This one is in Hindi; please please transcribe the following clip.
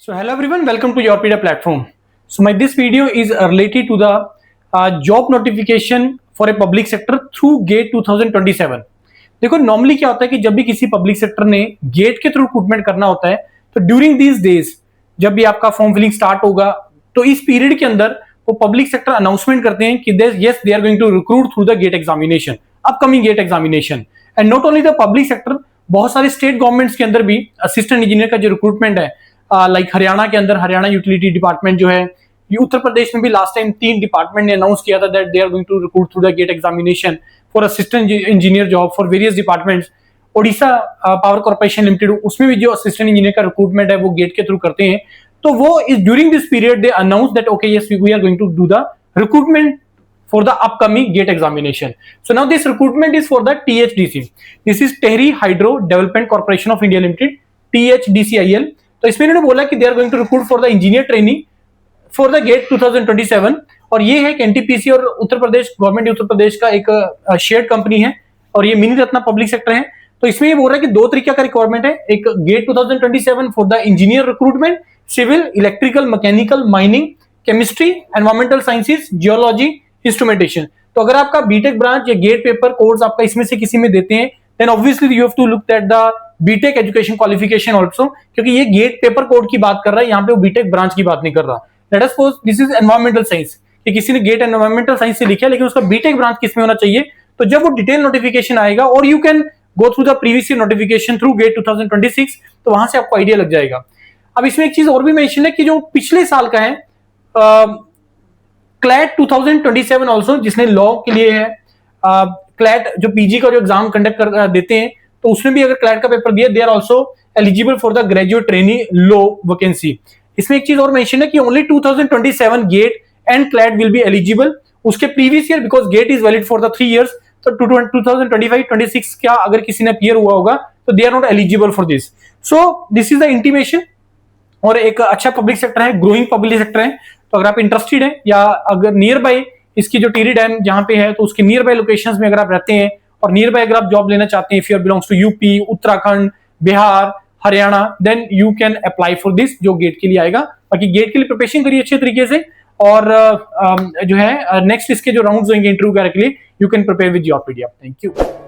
So hello everyone, welcome to Yourpedia platform. So this video is related to the job notification for a public sector through GATE 2027. देखो नॉर्मली क्या होता है कि जब भी किसी पब्लिक सेक्टर ने गेट के थ्रू रिक्रूटमेंट करना होता है तो ड्यूरिंग दीज डेज जब भी आपका फॉर्म फिलिंग स्टार्ट होगा तो इस पीरियड के अंदर वो पब्लिक सेक्टर अनाउंसमेंट करते हैं कि yes they are going to recruit through the GATE examination, upcoming GATE examination. And not only the public sector, बहुत सारे स्टेट गवर्नमेंट्स के अंदर भी असिस्टेंट इंजीनियर का जो रिक्रूटमेंट है, लाइक हरियाणा के अंदर हरियाणा यूटिलिटी डिपार्टमेंट जो है, ये उत्तर प्रदेश में भी लास्ट टाइम 3 डिपार्टमेंट ने अनाउंस किया था that they are going to recruit through the GATE examination for assistant engineer job for various departments. Odisha power corporation limited, उसमें भी जो असिस्टेंट इंजीनियर का रिक्रूटमेंट है वो गेट के थ्रू करते हैं. तो वो is during this period they announce that okay yes we are going to do the recruitment for the upcoming GATE examination. So now this recruitment is for the THDC. This is Tehri Hydro Development Corporation of India Limited, THDCIL. तो इसमें इन्होंने बोला कि they are going to recruit for the engineer training for the GATE 2027. और ये है कि NTPC और उत्तर प्रदेश गवर्नमेंट उत्तर प्रदेश का एक शेयर्ड कंपनी है और ये मिनी रत्ना पब्लिक सेक्टर है. तो इसमें ये बोल रहा है कि 2 तरीके का रिक्वायरमेंट है, एक GATE 2027 for the engineer recruitment, civil, electrical, mechanical, mining, chemistry, environmental sciences, geology, instrumentation. तो अगर आपका बीटेक ब्रांच या गेट पेपर कोर्स आपका इसमें से किसी में देते हैं then obviously you have to look at the BTech education qualification also, क्योंकि ये गेट पेपर कोड की बात कर रहा है, यहाँ पे वो बीटेक ब्रांच की बात नहीं कर रहा. Let us suppose this is environmental science, कि किसी ने गेट एनवायरमेंटल साइंस से लिखा है लेकिन उसका बीटेक ब्रांच किसमें होना चाहिए. तो जब वो डिटेल नोटिफिकेशन आएगा और you can go through the previous year notification through GATE 2026, तो वहां से आपको आइडिया लग जाएगा. अब इसमें एक चीज और भी मेंशन है कि जो पिछले साल का है क्लैट 2027 ऑल्सो, जिसने लॉ के लिए है, क्लैट जो पीजी का जो एग्जाम कंडक्ट कर देते हैं तो उसने भी अगर क्लैट का पेपर दिया they are also eligible for the graduate trainee law vacancy. इसमें एक चीज और मेंशन है कि only 2027 GATE and CLAT will be eligible. उसके previous year because GATE is valid for the 3 years, तो 2025-26 का अगर किसी ने अपीयर हुआ होगा तो they are not eligible for this. So this is the intimation. और एक अच्छा पब्लिक सेक्टर है, ग्रोइंग पब्लिक सेक्टर है. तो अगर आप इंटरेस्टेड हैं या अगर नियर बाय इसकी जो टिहरी डैम जहां पे है तो उसके नियर बाय लोकेशंस में अगर आप रहते हैं और नियर बाय अगर आप जॉब लेना चाहते हैं, if you belongs to UP, Uttarakhand, Bihar, Haryana, then you can apply for this, जो गेट के लिए आएगा. बाकी गेट के लिए प्रिपरेशन करिए अच्छे तरीके से और जो है नेक्स्ट इसके जो राउंड्स होंगे इंटरव्यू के लिए you can prepare with Yourpedia. Thank you.